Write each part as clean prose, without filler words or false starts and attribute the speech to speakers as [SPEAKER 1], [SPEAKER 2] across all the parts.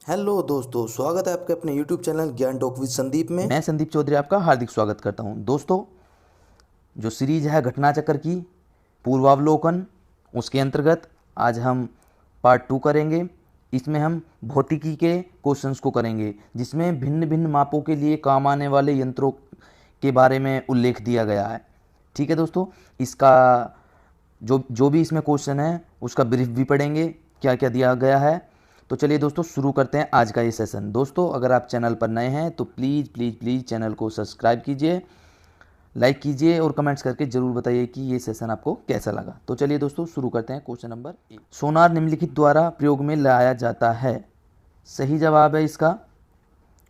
[SPEAKER 1] Hello दोस्तों, स्वागत है आपके अपने YouTube चैनल ज्ञान टॉक विद संदीप में।
[SPEAKER 2] मैं संदीप चौधरी आपका हार्दिक स्वागत करता हूं। दोस्तों, जो सीरीज है घटना चक्र की पूर्वावलोकन, उसके अंतर्गत आज हम पार्ट 2 करेंगे। इसमें हम भौतिकी के क्वेश्चंस को करेंगे, जिसमें भिन्न भिन्न मापों के लिए काम आने वाले यंत्रों के बारे में उल्लेख दिया गया है। ठीक है दोस्तों, इसका जो जो भी इसमें क्वेश्चन है उसका ब्रीफ भी पढ़ेंगे, क्या क्या दिया गया है। तो चलिए दोस्तों, शुरू करते हैं आज का ये सेशन। दोस्तों, अगर आप चैनल पर नए हैं तो प्लीज़ प्लीज़ प्लीज़ चैनल को सब्सक्राइब कीजिए, लाइक कीजिए और कमेंट्स करके ज़रूर बताइए कि ये सेशन आपको कैसा लगा। तो चलिए दोस्तों, शुरू करते हैं। क्वेश्चन नंबर 1, सोनार निम्नलिखित द्वारा प्रयोग में लाया जाता है। सही जवाब है इसका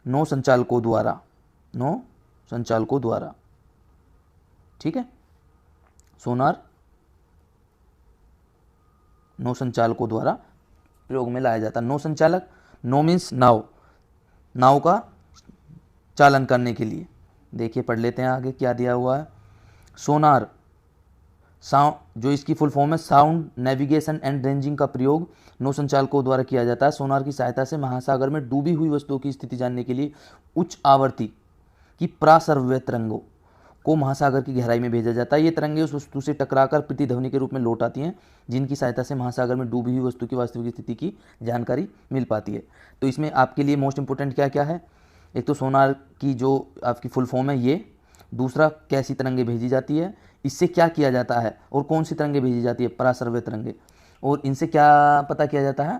[SPEAKER 2] नौ संचालकों द्वारा। नौ संचालकों द्वारा। ठीक है, सोनार नौ संचालकों द्वारा प्रयोग में लाया जाता है। नौ संचालक, नौ मीन्स नाव, नाव का चालन करने के लिए। देखिए पढ़ लेते हैं आगे क्या दिया हुआ है। सोनार साउंड, जो इसकी फुल फॉर्म है साउंड नेविगेशन एंड रेंजिंग का प्रयोग नौ संचालकों द्वारा किया जाता है। सोनार की सहायता से महासागर में डूबी हुई वस्तुओं की स्थिति जानने के लिए उच्च आवर्ती की प्रासर्व्य तरंगों को महासागर की गहराई में भेजा जाता है। ये तरंगे उस वस्तु से टकराकर प्रतिध्वनि के रूप में लौट आती हैं, जिनकी सहायता से महासागर में डूबी हुई वस्तु की वास्तविक स्थिति की जानकारी मिल पाती है। तो इसमें आपके लिए मोस्ट इंपोर्टेंट क्या क्या है? एक तो सोनार की जो आपकी फुल फॉर्म है ये, दूसरा कैसी तरंगे भेजी जाती है, इससे क्या किया जाता है और कौन सी तरंगे भेजी जाती है, परासर्व्य तरंगे, और इनसे क्या पता किया जाता है,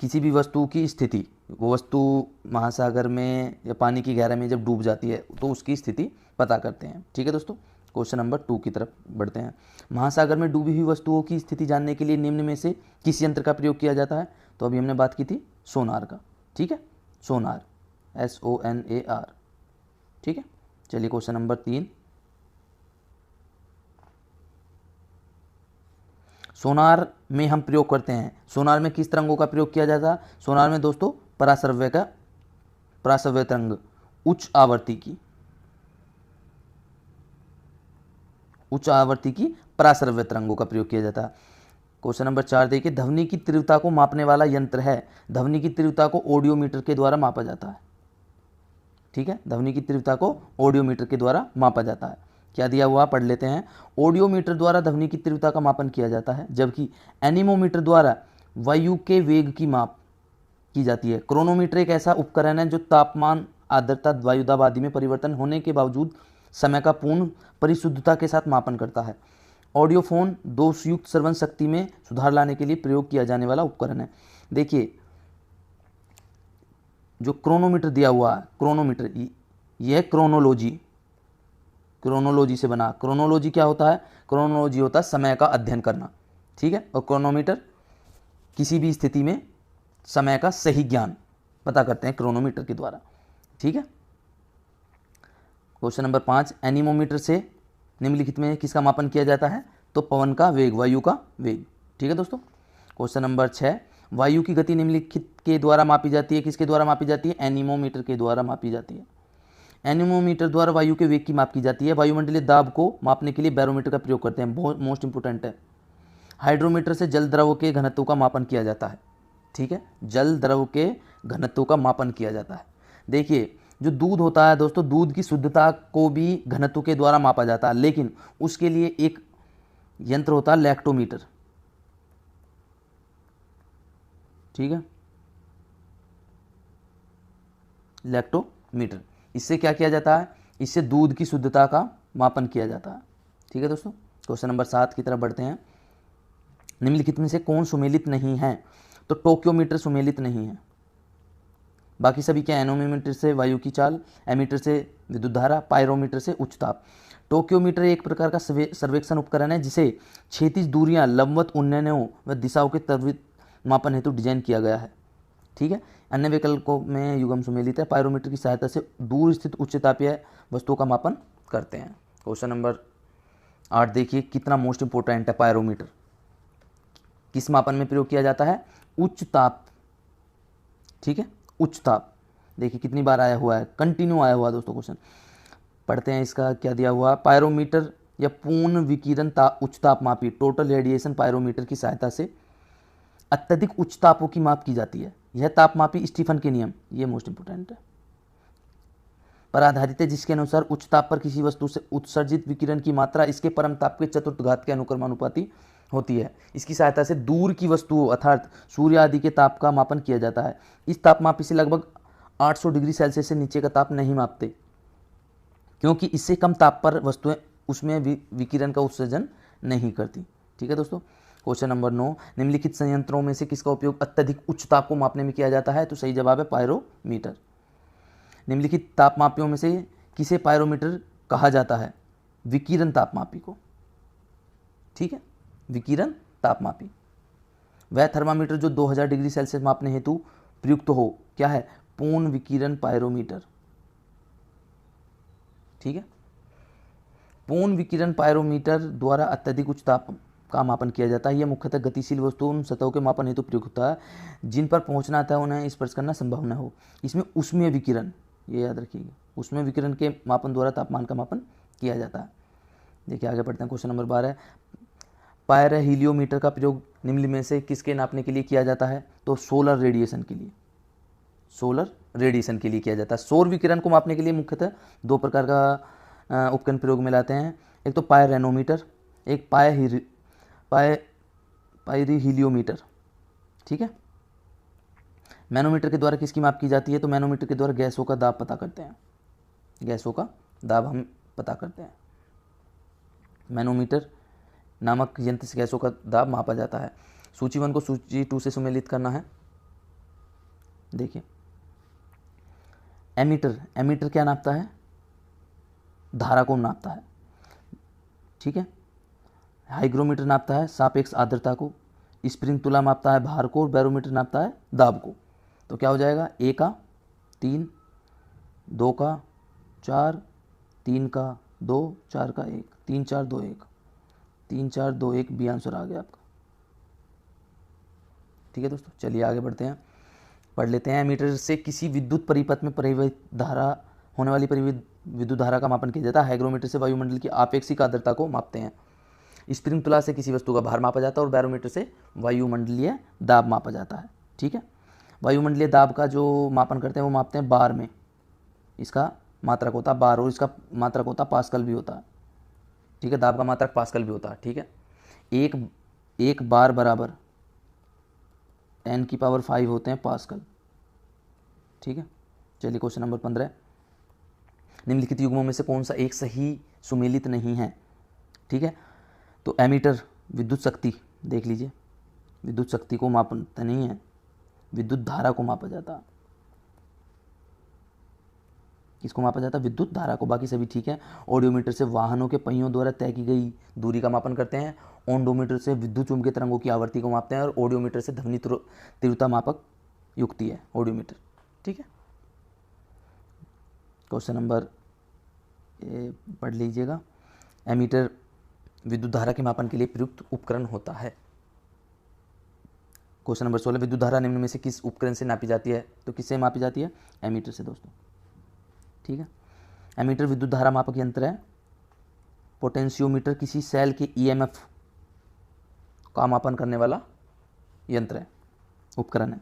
[SPEAKER 2] किसी भी वस्तु की स्थिति, वो वस्तु महासागर में या पानी की गहराई में जब डूब जाती है तो उसकी स्थिति पता करते हैं। ठीक है दोस्तों, क्वेश्चन नंबर 2 की तरफ बढ़ते हैं। महासागर में डूबी हुई वस्तुओं की स्थिति जानने के लिए निम्न में से किस यंत्र का प्रयोग किया जाता है? तो अभी हमने बात की थी सोनार का। ठीक है, सोनार, SONAR। ठीक है, चलिए क्वेश्चन नंबर 3, सोनार में हम प्रयोग करते हैं। सोनार में किस तरंगों का प्रयोग किया जाता है? सोनार में दोस्तों परासर्व्य तरंग, उच्च आवृत्ति की, उच्च आवृत्ति की परासर्व्य तरंगों का प्रयोग किया जाता है। क्वेश्चन नंबर 4 देखिए, ध्वनि की तीव्रता को मापने वाला यंत्र है। ध्वनि की तीव्रता को ऑडियोमीटर के द्वारा मापा जाता है। ठीक है, ध्वनि की तीव्रता को ऑडियोमीटर के द्वारा मापा जाता है। क्या दिया हुआ पढ़ लेते हैं। ऑडियोमीटर द्वारा ध्वनि की तीव्रता का मापन किया जाता है, जबकि एनीमोमीटर द्वारा वायु के वेग की माप की जाती है। क्रोनोमीटर एक ऐसा उपकरण है जो तापमान, आर्द्रता, वायुदाब आदि में परिवर्तन होने के बावजूद समय का पूर्ण परिशुद्धता के साथ मापन करता है। ऑडियोफोन दोषयुक्त श्रवण शक्ति में सुधार लाने के लिए प्रयोग किया जाने वाला उपकरण है। देखिए, जो क्रोनोमीटर दिया हुआ है, क्रोनोमीटर, यह क्रोनोलॉजी, क्रोनोलॉजी से बना। क्रोनोलॉजी क्या होता है? क्रोनोलॉजी होता है समय का अध्ययन करना। ठीक है, और क्रोनोमीटर किसी भी स्थिति में समय का सही ज्ञान पता करते हैं क्रोनोमीटर के द्वारा। ठीक है, क्वेश्चन नंबर 5, एनीमोमीटर से निम्नलिखित में किसका मापन किया जाता है? तो पवन का वेग, वायु का वेग। ठीक है दोस्तों, क्वेश्चन नंबर 6, वायु की गति निम्नलिखित के द्वारा मापी जाती है। किसके द्वारा मापी जाती है? एनीमोमीटर के द्वारा मापी जाती है। एनीमोमीटर द्वारा वायु के वेग की माप की जाती है। वायुमंडलीय दाब को मापने के लिए बैरोमीटर का प्रयोग करते हैं, बहुत मोस्ट इंपोर्टेंट है। हाइड्रोमीटर से जल द्रव के घनत्व का मापन किया जाता है। ठीक है, जल द्रव के घनत्व का मापन किया जाता है। देखिए, जो दूध होता है दोस्तों, दूध की शुद्धता को भी घनत्व के द्वारा मापा जाता है, लेकिन उसके लिए एक यंत्र होता है लैक्टोमीटर। ठीक है, लैक्टोमीटर, इससे क्या किया जाता है? इससे दूध की शुद्धता का मापन किया जाता है। ठीक है दोस्तों, क्वेश्चन नंबर 7 की तरफ बढ़ते हैं। निम्नलिखित में से कौन सुमेलित नहीं है? तो टोक्योमीटर सुमेलित नहीं है। बाकी सभी क्या? एनोमीटर से वायु की चाल, एमीटर से विद्युत धारा, पायरोमीटर से उच्च ताप। टोक्योमीटर एक प्रकार का सर्वेक्षण उपकरण है जिसे क्षैतिज दूरियां, लंबवत उन्नयनों व दिशाओं के त्वरित मापन हेतु डिजाइन किया गया है। ठीक है, अन्य विकल्पों में युग्म सुमेलित है। पायरोमीटर की सहायता से दूर स्थित उच्च तापीय वस्तुओं का मापन करते हैं। क्वेश्चन नंबर 8 देखिए, कितना मोस्ट इंपोर्टेंट है। पायरोमीटर किस मापन में प्रयोग किया जाता है? उच्च ताप। ठीक है, उच्च ताप। देखिए कितनी बार आया हुआ है, कंटिन्यू आया हुआ है दोस्तों क्वेश्चन। पढ़ते हैं इसका क्या दिया हुआ। पायरोमीटर या पूर्ण विकिरण उच्च ताप मापी, टोटल रेडिएशन पायरोमीटर की सहायता से अत्यधिक उच्च तापों की माप की जाती है। यह तापमापी स्टीफन के नियम, ये मोस्ट इंपोर्टेंट है, पर आधारित है, जिसके अनुसार उच्च ताप पर किसी वस्तु से उत्सर्जित विकिरण की मात्रा इसके परम ताप के चतुर्थ घात के अनुक्रमानुपाती होती है। इसकी सहायता से दूर की वस्तुओं अर्थात सूर्य आदि के ताप का मापन किया जाता है। इस तापमापी से लगभग 800 डिग्री सेल्सियस से नीचे का ताप नहीं मापते, क्योंकि इससे कम ताप पर वस्तुएं उसमें विकिरण का उत्सर्जन नहीं करती। ठीक है दोस्तों। क्वेश्चन नंबर 9, निम्नलिखित संयंत्रों में से किसका उपयोग अत्यधिक उच्च ताप को मापने में किया जाता है? तो सही जवाब है पायरोमीटर। निम्नलिखित तापमापियों में से किसे पायरोमीटर कहा जाता है? विकिरण तापमापी को। ठीक है, विकिरण तापमापी। वह थर्मामीटर जो 2000 डिग्री सेल्सियस मापने हेतु प्रयुक्त हो, क्या है? पूर्ण विकिरण पायरोमीटर। ठीक है, पूर्ण विकिरण पायरोमीटर द्वारा अत्यधिक उच्च ताप का मापन किया जाता है। यह मुख्यतः गतिशील वस्तुओं उन सतहों के मापन हेतु प्रयुक्त होता है जिन पर पहुंचना आता है उन्हें स्पर्श करना संभव न हो। इसमें ऊष्मीय विकिरण, ये याद रखिएगा, ऊष्मीय विकिरण के मापन द्वारा तापमान का मापन किया जाता है। देखिए आगे बढ़ते हैं। क्वेश्चन नंबर 12, पायरोहीलियोमीटर का प्रयोग निम्न में से किसके नापने के लिए किया जाता है? तो सोलर रेडिएशन के लिए, सोलर रेडिएशन के लिए किया जाता है। सौर विकिरण को मापने के लिए मुख्यतः दो प्रकार का उपकरण प्रयोग में लाते हैं, एक तो पायरेनोमीटर, एक पायरीहीलियोमीटर। ठीक है, मैनोमीटर के द्वारा किसकी माप की जाती है? तो मैनोमीटर के द्वारा गैसों का दाब पता करते हैं, गैसों का दाब हम पता करते हैं। मैनोमीटर नामक यंत्र से गैसों का दाब मापा जाता है। सूची 1 को सूची 2 से सुमेलित करना है। देखिए, एमीटर, एमीटर क्या नापता है? धारा को नापता है। ठीक है, हाइग्रोमीटर नापता है सापेक्ष आर्द्रता को, स्प्रिंग तुला मापता है भार को, और बैरोमीटर नापता है दाब को। तो क्या हो जाएगा? ए का 3, 2 का 4, 3 का 2, 4 का 1, 3 4 2 1, 3 4 2 1 बी आंसर आ गया आपका। ठीक है दोस्तों, चलिए आगे बढ़ते हैं, पढ़ लेते हैं। एमीटर से किसी विद्युत परिपथ में परिवहित धारा होने वाली परिवहित विद्युत धारा का मापन किया जाता है। हाइग्रोमीटर से वायुमंडल की आपेक्षिक आर्द्रता को मापते हैं। स्प्रिंग तुला से किसी वस्तु का भार मापा जाता है, और बैरोमीटर से वायुमंडलीय दाब मापा जाता है। ठीक है, वायुमंडलीय दाब का जो मापन करते हैं वो मापते हैं बार में, इसका मात्रक होता है बार, और इसका मात्रक होता है पास्कल भी होता है। ठीक है, दाब का मात्रक पास्कल भी होता है। ठीक है, एक बार बराबर 10⁵ होते हैं पास्कल। ठीक है, चलिए क्वेश्चन नंबर 15, निम्नलिखित युग्मों में से कौन सा एक सही सुमेलित नहीं है? ठीक है, तो एमीटर विद्युत शक्ति, देख लीजिए, विद्युत शक्ति को मापता नहीं है, विद्युत धारा को मापा जाता है। किसको मापा जाता है? विद्युत धारा को, बाकी सभी ठीक है। ऑडियोमीटर से वाहनों के पहियों द्वारा तय की गई दूरी का मापन करते हैं। ओंडोमीटर से विद्युत चुंबकीय तरंगों की आवृत्ति को मापते हैं, और ऑडियोमीटर से ध्वनि तीव्रता मापक युक्ति है ऑडियोमीटर। ठीक है, क्वेश्चन नंबर पढ़ लीजिएगा। एमीटर विद्युत धारा के मापन के लिए प्रयुक्त उपकरण होता है। क्वेश्चन नंबर 16, विद्युत धारा निम्न में से किस उपकरण से नापी जाती है? तो किससे मापी जाती है? एमीटर से दोस्तों। ठीक है, एमीटर विद्युत धारा मापक यंत्र है। पोटेंशियोमीटर किसी सेल के ईएमएफ का मापन करने वाला यंत्र है, उपकरण है।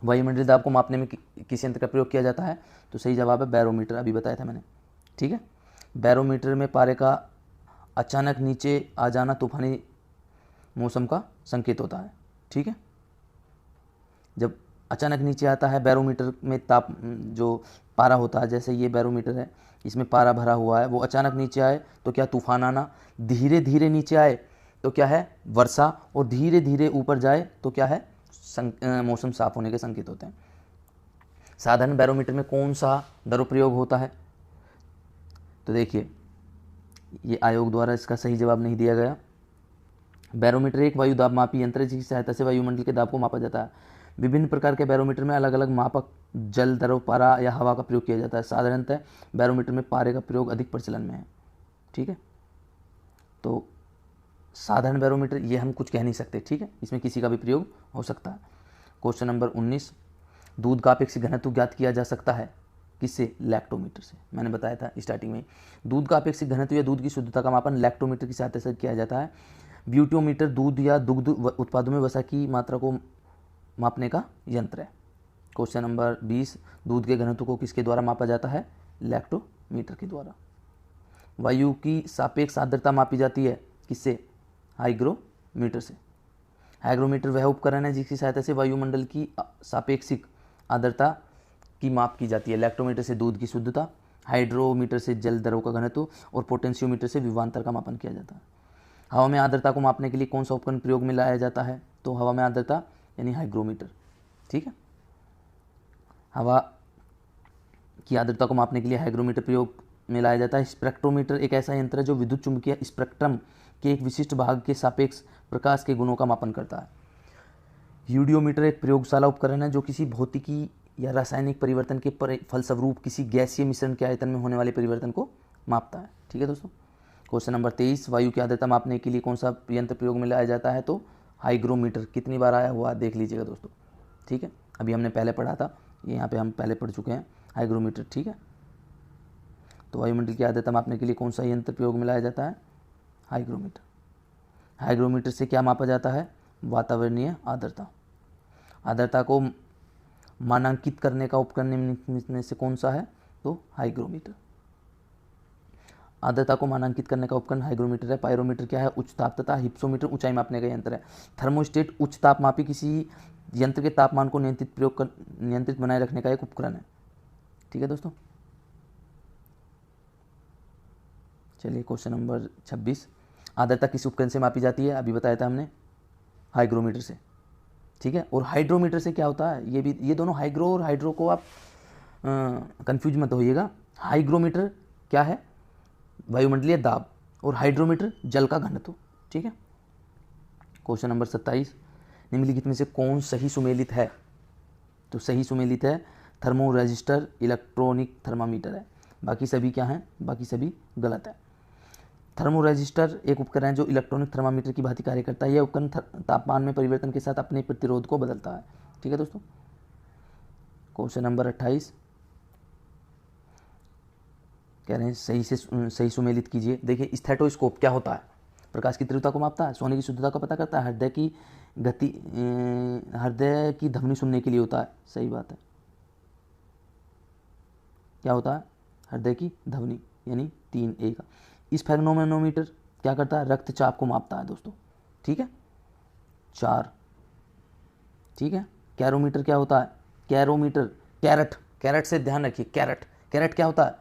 [SPEAKER 2] वायुमंडलीय दाब को मापने में किस यंत्र का प्रयोग किया जाता है? तो सही जवाब है बैरोमीटर, अभी बताया था मैंने। ठीक है, बैरोमीटर में पारे का अचानक नीचे आ जाना तूफानी मौसम का संकेत होता है। ठीक है, जब अचानक नीचे आता है बैरोमीटर में ताप, जो पारा होता है, जैसे ये बैरोमीटर है, इसमें पारा भरा हुआ है, वो अचानक नीचे आए तो क्या तूफान आना, धीरे धीरे नीचे आए तो क्या है वर्षा, और धीरे धीरे ऊपर जाए तो क्या है मौसम साफ होने के संकेत होते हैं। साधारण बैरोमीटर में कौन सा दर प्रयोग होता है? तो देखिए, ये आयोग द्वारा इसका सही जवाब नहीं दिया गया। बैरोमीटर एक वायु दाब मापी यंत्र है जिसकी सहायता से वायुमंडल के दाब को मापा जाता है। विभिन्न प्रकार के बैरोमीटर में अलग अलग मापक जल, द्रव, पारा या हवा का प्रयोग किया जाता है। साधारणतः बैरोमीटर में पारे का प्रयोग अधिक प्रचलन में है। ठीक है, तो साधारण बैरोमीटर ये हम कुछ कह नहीं सकते। ठीक है, इसमें किसी का भी प्रयोग हो सकता है। क्वेश्चन नंबर 19, दूध का अपेक्षित घनत्व ज्ञात किया जा सकता है किससे? लैक्टोमीटर से। मैंने बताया था स्टार्टिंग में, दूध का अपेक्षित घनत्व या दूध की शुद्धता का मापन लैक्टोमीटर की सहायता से किया जाता है। ब्यूटियोमीटर दूध या दुग्ध उत्पादों में वसा की मात्रा को मापने का यंत्र है। क्वेश्चन नंबर 20, दूध के घनत्व को किसके द्वारा मापा जाता है? लैक्टोमीटर के द्वारा। वायु की सापेक्ष आर्द्रता मापी जाती है किससे? हाइग्रोमीटर से। हाइग्रोमीटर वह उपकरण है जिसकी सहायता से वायुमंडल की सापेक्षिक आर्द्रता की माप की जाती है। लैक्टोमीटर से दूध की शुद्धता, हाइड्रोमीटर से जल दरों का घनत्व और पोटेंशियोमीटर से विभवांतर का मापन किया जाता है। हवा में आर्द्रता को मापने के लिए कौन सा उपकरण प्रयोग में लाया जाता है? तो हवा में आर्द्रता यानी हाइग्रोमीटर। ठीक है, हवा की आर्द्रता को मापने के लिए हाइग्रोमीटर प्रयोग में लाया जाता है। स्पेक्ट्रोमीटर एक ऐसा यंत्र है जो विद्युत चुंबकीय स्पेक्ट्रम के एक विशिष्ट भाग के सापेक्ष प्रकाश के गुणों का मापन करता है। यूडियोमीटर एक प्रयोगशाला उपकरण है जो किसी भौतिकी या रासायनिक परिवर्तन के फलस्वरूप किसी गैसीय मिश्रण के आयतन में होने वाले परिवर्तन को मापता है। ठीक है दोस्तों। क्वेश्चन नंबर 23, वायु की आर्द्रता मापने के लिए कौन सा यंत्र प्रयोग में लाया जाता है? तो हाइग्रोमीटर। कितनी बार आया हुआ देख लीजिएगा दोस्तों। ठीक है, अभी हमने पहले पढ़ा था, ये यहाँ पे हम पहले पढ़ चुके हैं हाइग्रोमीटर। ठीक है, तो वायुमंडल की आर्द्रता मापने के लिए कौन सा यंत्र प्रयोग में लाया जाता है? हाइग्रोमीटर। हाइग्रोमीटर से क्या मापा जाता है? वातावरणीय आर्द्रता। आर्द्रता को मानांकित करने का उपकरण निम्न में से कौन सा है? तो हाइग्रोमीटर। आर्द्रता को मानांकित करने का उपकरण हाइग्रोमीटर है। पायरोमीटर क्या है? उच्च ताप तथा हिप्सोमीटर ऊंचाई मापने का यंत्र है। थर्मोस्टेट उच्च ताप मापी किसी यंत्र के तापमान को नियंत्रित बनाए रखने का एक उपकरण है। ठीक है दोस्तों। चलिए क्वेश्चन नंबर 26, आर्द्रता किस उपकरण से मापी जाती है? अभी बताया था हमने, हाइग्रोमीटर से। ठीक है, और हाइड्रोमीटर से क्या होता है? ये दोनों हाइग्रो और हाइड्रो को आप कंफ्यूज मत होइएगा। हाइग्रोमीटर क्या है? वायुमंडलीय दाब, और हाइड्रोमीटर जल का घनत्व। ठीक है। क्वेश्चन नंबर 27, निम्नलिखित में से कौन सही सुमेलित है? तो सही सुमेलित है थर्मो रजिस्टर इलेक्ट्रॉनिक थर्मामीटर है। बाकी सभी क्या हैं? बाकी सभी गलत है। थर्मो रजिस्टर एक उपकरण है जो इलेक्ट्रॉनिक थर्मामीटर की भांति कार्य करता है। यह उपकरण तापमान में परिवर्तन के साथ अपने प्रतिरोध को बदलता है। ठीक है दोस्तों। क्वेश्चन नंबर 28 कह रहे हैं सही सुमेलित कीजिए। देखिए, स्टेथोस्कोप क्या होता है? प्रकाश की तीव्रता को मापता है, सोने की शुद्धता को पता करता है, हृदय की गति, हृदय की धमनी सुनने के लिए होता है। सही बात है। क्या होता है? हृदय की ध्वनि, यानी 3A का। स्फेग्नोमेनोमीटर क्या करता है? रक्तचाप को मापता है दोस्तों। ठीक है, 4। ठीक है। कैरोमीटर क्या होता है? कैरोमीटर, कैरेट से ध्यान रखिए। कैरेट क्या होता है?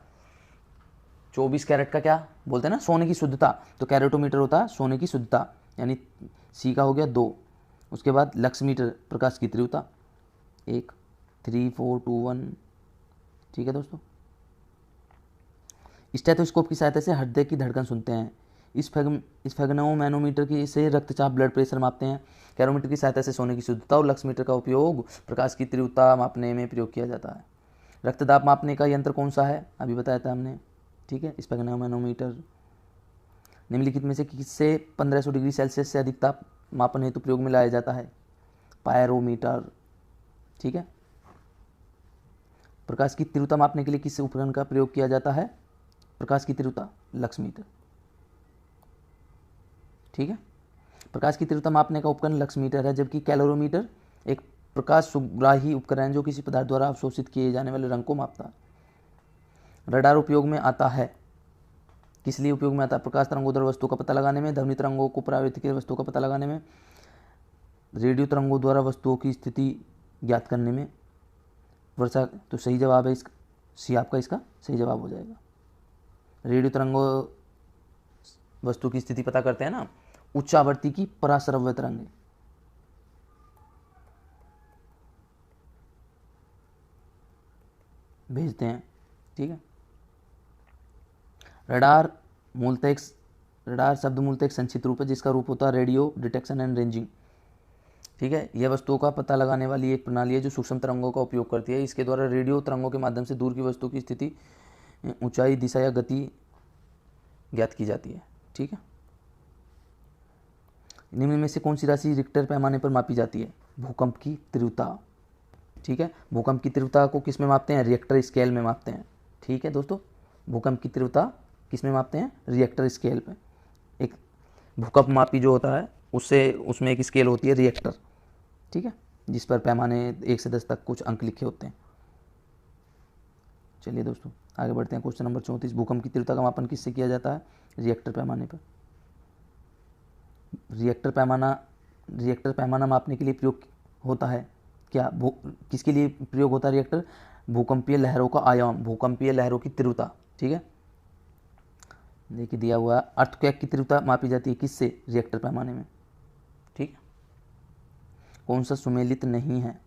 [SPEAKER 2] 24 कैरेट का क्या बोलते हैं ना, सोने की शुद्धता। तो कैरेटोमीटर होता है सोने की शुद्धता, यानी C का हो गया 2। उसके बाद लक्समीटर, प्रकाश की तीव्रता, 1, 3, 4, 2, 1। ठीक है दोस्तों। स्टेथोस्कोप की सहायता से हृदय की धड़कन सुनते हैं। स्फेग्नोमैनोमीटर की से रक्तचाप, ब्लड प्रेशर मापते हैं। कैरोमीटर की सहायता से सोने की शुद्धता, और लक्समीटर का उपयोग प्रकाश की तीव्रता मापने में प्रयोग किया जाता है। रक्तदाब मापने का यंत्र कौन सा है? अभी बताया था हमने। ठीक है, स्फेग्नोमैनोमीटर। निम्नलिखित में से किससे 1500 डिग्री सेल्सियस से अधिक ताप मापन हेतु प्रयोग में लाया जाता है? पायरोमीटर। ठीक है। प्रकाश की तीव्रता मापने के लिए किस उपकरण का प्रयोग किया जाता है? प्रकाश की तीव्रता, लक्समीटर। ठीक है। प्रकाश की तीव्रता मापने का उपकरण लक्समीटर है, जबकि कैलोरीमीटर एक प्रकाश सुग्राही उपकरण है जो किसी पदार्थ द्वारा अवशोषित किए जाने वाले रंग को मापता है। रडार उपयोग में आता है, किस लिए उपयोग में आता है? प्रकाश तरंगों वस्तु का पता लगाने में, ध्वनि तरंगों को परावर्तित वस्तुओं का पता लगाने में, रेडियो तरंगों द्वारा वस्तुओं की स्थिति ज्ञात करने में। वर्षा, तो सही जवाब है इसका, सी आपका इसका सही जवाब हो जाएगा। रेडियो तरंगों वस्तु की स्थिति पता करते हैं ना, उच्च आवृत्ति की पराश्रव्य तरंगें। भेजते हैं। ठीक है। रडार शब्द मूलतः एक संक्षिप्त रूप है जिसका रूप होता है रेडियो डिटेक्शन एंड रेंजिंग। ठीक है। यह वस्तुओं का पता लगाने वाली एक प्रणाली है जो सूक्ष्म तरंगों का उपयोग करती है। इसके द्वारा रेडियो तरंगों के माध्यम से दूर की वस्तु की स्थिति, ऊंचाई, दिशा या गति ज्ञात की जाती है। ठीक है। निम्न में से कौन सी राशि रिक्टर पैमाने पर मापी जाती है? भूकंप की तीव्रता। ठीक है। भूकंप की तीव्रता को किस में मापते हैं? रिएक्टर स्केल में मापते हैं। ठीक है दोस्तों। भूकंप की तीव्रता किस में मापते हैं? रिएक्टर स्केल पे। एक भूकंप मापी जो होता है उसमें एक स्केल होती है रिएक्टर। ठीक है, जिस पर पैमाने 1 से 10 तक कुछ अंक लिखे होते हैं। चलिए दोस्तों आगे बढ़ते हैं। क्वेश्चन नंबर 34, भूकंप की तीव्रता का मापन किससे किया जाता है? रिएक्टर पैमाने पर। रिएक्टर पैमाना मापने के लिए प्रयोग होता है क्या? किसके लिए प्रयोग होता है रिएक्टर? भूकंपीय लहरों का आयाम, भूकंपीय लहरों की तीव्रता। ठीक है, देखिए दिया हुआ अर्थक्वेक की तीव्रता मापी जाती है किससे? रिएक्टर पैमाने में। ठीक, कौन सा सुमेलित नहीं है?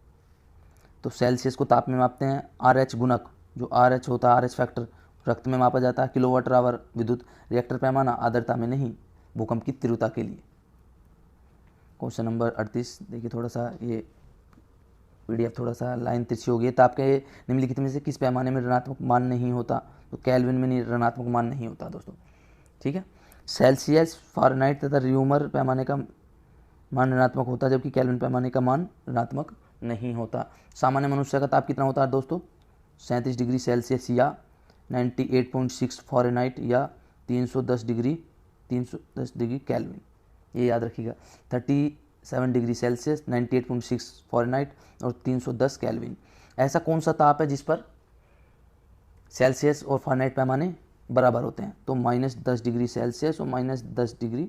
[SPEAKER 2] तो सेल्सियस को ताप में मापते हैं, RH गुणक जो RH होता है, RH फैक्टर रक्त में मापा जाता है, किलोवाट आवर विद्युत। रिएक्टर पैमाना आर्द्रता में नहीं, भूकंप की तीव्रता के लिए। क्वेश्चन नंबर 38, देखिए थोड़ा सा ये PDF थोड़ा सा लाइन तिरछी हो गई है। ताप के निम्नलिखित में से किस पैमाने में ऋणात्मक मान नहीं होता? तो केल्विन में ऋणात्मक मान नहीं होता दोस्तों। ठीक है, सेल्सियस, फ़ारेनहाइट तथा र्यूमर पैमाने का मान ऋणात्मक होता है, जबकि केल्विन पैमाने का मान ऋणात्मक नहीं होता। सामान्य मनुष्य का ताप कितना होता है दोस्तों? 37 डिग्री सेल्सियस या 98.6 फ़ारेनहाइट या 310 डिग्री केल्विन। ये याद रखिएगा, 37 डिग्री सेल्सियस, 98.6 फ़ारेनहाइट और 310 केल्विन। ऐसा कौन सा ताप है जिस पर सेल्सियस और फ़ारेनहाइट पैमाने बराबर होते हैं? तो -10 डिग्री सेल्सियस और -40 डिग्री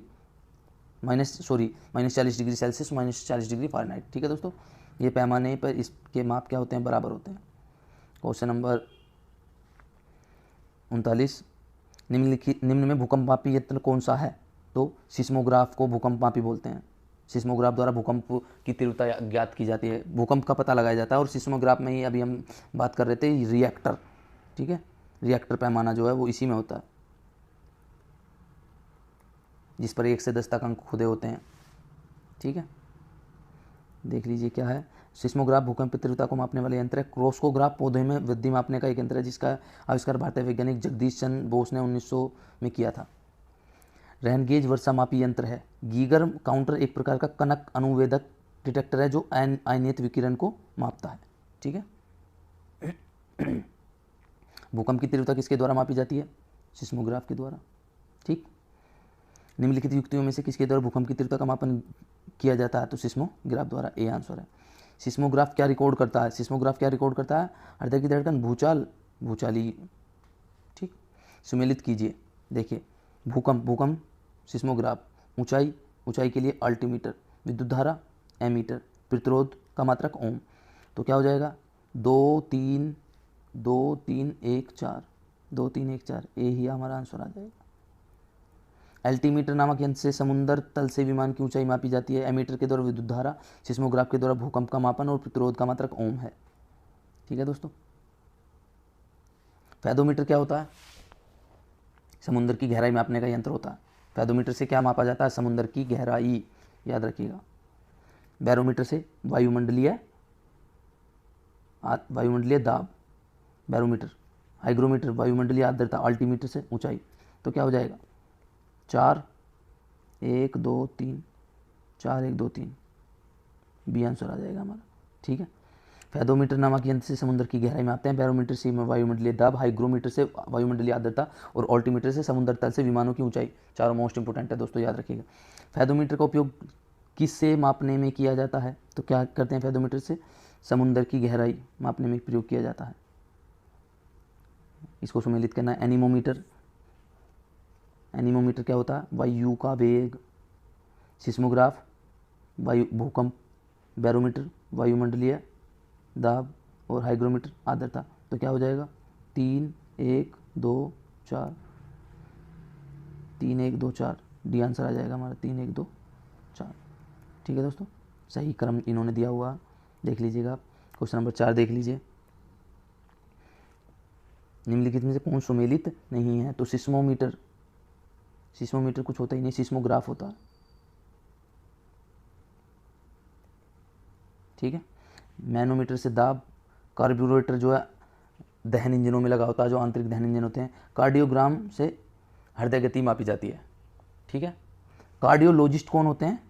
[SPEAKER 2] सेल्सियस, -40 डिग्री फ़ारेनहाइट। ठीक है दोस्तों, ये पैमाने पर इसके माप क्या होते हैं? बराबर होते हैं। क्वेश्चन नंबर 39, निम्न में भूकंप मापी यंत्र कौन सा है? तो सिस्मोग्राफ को भूकंप मापी बोलते हैं। सिस्मोग्राफ द्वारा भूकंप की तीव्रता ज्ञात की जाती है, भूकंप का पता लगाया जाता है। और सिस्मोग्राफ में ही अभी हम बात कर रहे थे रिएक्टर। ठीक है, रिएक्टर पैमाना जो है वो इसी में होता है, जिस पर 1 से 10 तक अंक खुदे होते हैं। ठीक है, देख लीजिए क्या है। सिस्मोग्राफ भूकंप की तीव्रता को मापने वाले यंत्र है। क्रोस्कोग्राफ पौधे में वृद्धि मापने का एक यंत्र है, जिसका आविष्कार भारतीय वैज्ञानिक जगदीश चंद्र बोस ने 1900 में किया था। रेनगेज वर्षा मापी यंत्र है। गीगर काउंटर एक प्रकार का कनक अनुवेदक डिटेक्टर है जो आयनित विकिरण को मापता है। ठीक है, भूकंप की तीव्रता किसके द्वारा मापी जाती है? सिस्मोग्राफ के द्वारा। ठीक, निम्नलिखित युक्तियों में से किसके द्वारा भूकंप की तीव्रता का मापन किया जाता है? तो सिस्मोग्राफ द्वारा। ए आंसर है। सिस्मोग्राफ क्या रिकॉर्ड करता है? सिस्मोग्राफ क्या रिकॉर्ड करता है? हृदय की धड़कन, भूचाली। ठीक, सुमेलित कीजिए। देखिए, भूकंप सिस्मोग्राफ, ऊंचाई के लिए अल्टीमीटर, विद्युत धारा एमीटर, प्रतिरोध का मात्रक ओम। तो क्या हो जाएगा? 2 3 1 4, 2 3 1 4, ये ही हमारा आंसर आ जाएगा। एल्टीमीटर नामक यंत्र से समुद्र तल से विमान की ऊंचाई मापी जाती है। एमीटर के द्वारा विद्युत धारा, सिस्मोग्राफ के द्वारा भूकंप का मापन और प्रतिरोध का मात्रक ओम है। ठीक है दोस्तों, फैदोमीटर क्या होता है? समुद्र की गहराई मापने का यंत्र होता है। फैदोमीटर से क्या मापा जाता है? समुद्र की गहराई, याद रखिएगा। बैरोमीटर से वायुमंडलीय दाब, बैरोमीटर। हाइग्रोमीटर वायुमंडलीय आर्द्रता, अल्टीमीटर से ऊंचाई। तो क्या हो जाएगा? 4 1 2 3, 4 1 2 3, बी आंसर आ जाएगा हमारा। ठीक है, फैदोमीटर नामक यंत्र से समुद्र की गहराई मापते हैं। बैरोमीटर से वायुमंडलीय दाब, हाइग्रोमीटर से वायुमंडलीय आर्द्रता और अल्टीमीटर से समुद्र तल से विमानों की ऊंचाई। चारों मोस्ट इंपोर्टेंट है दोस्तों, याद रखिएगा। फैदोमीटर का उपयोग किससे मापने में किया जाता है? तो क्या करते हैं फैदोमीटर से? समुद्र की गहराई मापने में प्रयोग किया जाता है। इसको सुमेलित करना है। एनीमोमीटर क्या होता है? वायु का वेग। सिस्मोग्राफ भूकंप, बैरोमीटर वायुमंडलीय दाब और हाइग्रोमीटर आर्द्रता। तो क्या हो जाएगा? 3 1 2 4, 3 1 2 4, डी आंसर आ जाएगा हमारा 3 1 2 4। ठीक है दोस्तों, सही क्रम इन्होंने दिया हुआ, देख लीजिएगा। क्वेश्चन नंबर 4 देख लीजिए। निम्नलिखित में से कौन सुमेलित नहीं है? तो सिस्मोमीटर कुछ होता ही नहीं, सिस्मोग्राफ होता है। ठीक है, मैनोमीटर से दाब, कार्ब्यूरेटर जो है दहन इंजनों में लगा होता है, जो आंतरिक दहन इंजन होते हैं। कार्डियोग्राम से हृदय गति मापी जाती है। ठीक है, कार्डियोलॉजिस्ट कौन होते हैं?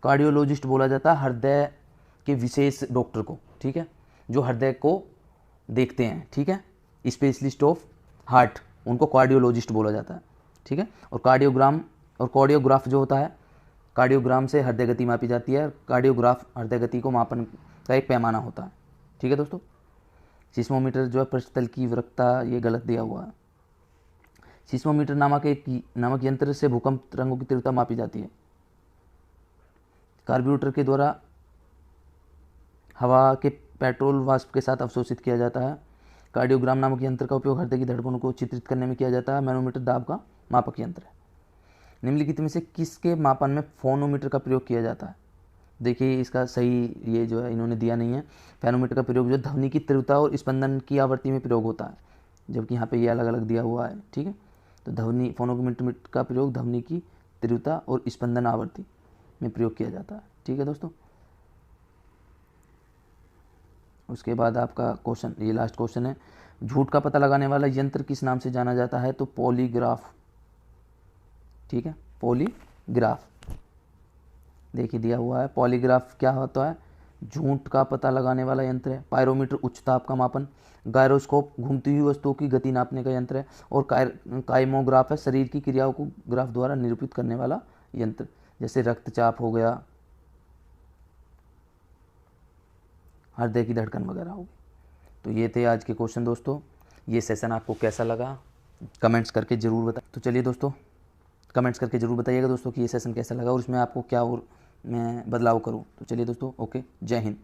[SPEAKER 2] कार्डियोलॉजिस्ट बोला जाता है हृदय के विशेष डॉक्टर को। ठीक है, जो हृदय को देखते हैं। ठीक है, स्पेशलिस्ट ऑफ हार्ट उनको कार्डियोलॉजिस्ट बोला जाता है, ठीक है। और कार्डियोग्राफ जो होता है, कार्डियोग्राम से हृदय गति मापी जाती है। कार्डियोग्राफ हृदय गति को मापन का एक पैमाना होता है, ठीक है दोस्तों। सिस्मोमीटर जो है पृष्ठतल की वक्रता, ये गलत दिया हुआ है। सिस्मोमीटर नामक यंत्र से भूकंप तरंगों की तीव्रता मापी जाती है। कार्ब्यूरेटर के द्वारा हवा के पेट्रोल वाष्प के साथ अवशोषित किया जाता है। कार्डियोग्राम नामक यंत्र का उपयोग हृदय की धड़कनों को चित्रित करने में किया जाता है। मैनोमीटर दाब का मापक यंत्र है। निम्नलिखित में से किसके मापन में फोनोमीटर का प्रयोग किया जाता है? देखिए इसका सही ये जो है इन्होंने दिया नहीं है। फेनोमीटर का प्रयोग जो ध्वनि की तीव्रता और स्पंदन की आवृत्ति में प्रयोग होता है, जबकि यहाँ पे ये अलग अलग दिया हुआ है, ठीक है। तो फोनोमीटर का प्रयोग ध्वनि की तीव्रता और स्पंदन आवृत्ति में प्रयोग किया जाता है, ठीक है दोस्तों। उसके बाद आपका क्वेश्चन, ये लास्ट क्वेश्चन है, झूठ का पता लगाने वाला यंत्र किस नाम से जाना जाता है? तो पॉलीग्राफ, ठीक है, पॉलीग्राफ। देखिए दिया हुआ है पॉलीग्राफ क्या होता है? झूठ का पता लगाने वाला यंत्र है। पायरोमीटर उच्च ताप का मापन। गायरोस्कोप घूमती हुई वस्तुओं की गति नापने का यंत्र है। और काइमोग्राफ है शरीर की क्रियाओं को ग्राफ द्वारा निरूपित करने वाला यंत्र, जैसे रक्तचाप हो गया, हृदय की धड़कन वगैरह होगी। तो ये थे आज के क्वेश्चन दोस्तों। ये सेशन आपको कैसा लगा कमेंट्स करके ज़रूर बताएं। तो चलिए दोस्तों, कमेंट्स करके ज़रूर बताइएगा दोस्तों कि ये सेशन कैसा लगा और इसमें आपको क्या और मैं बदलाव करूं। तो चलिए दोस्तों, ओके, जय हिंद।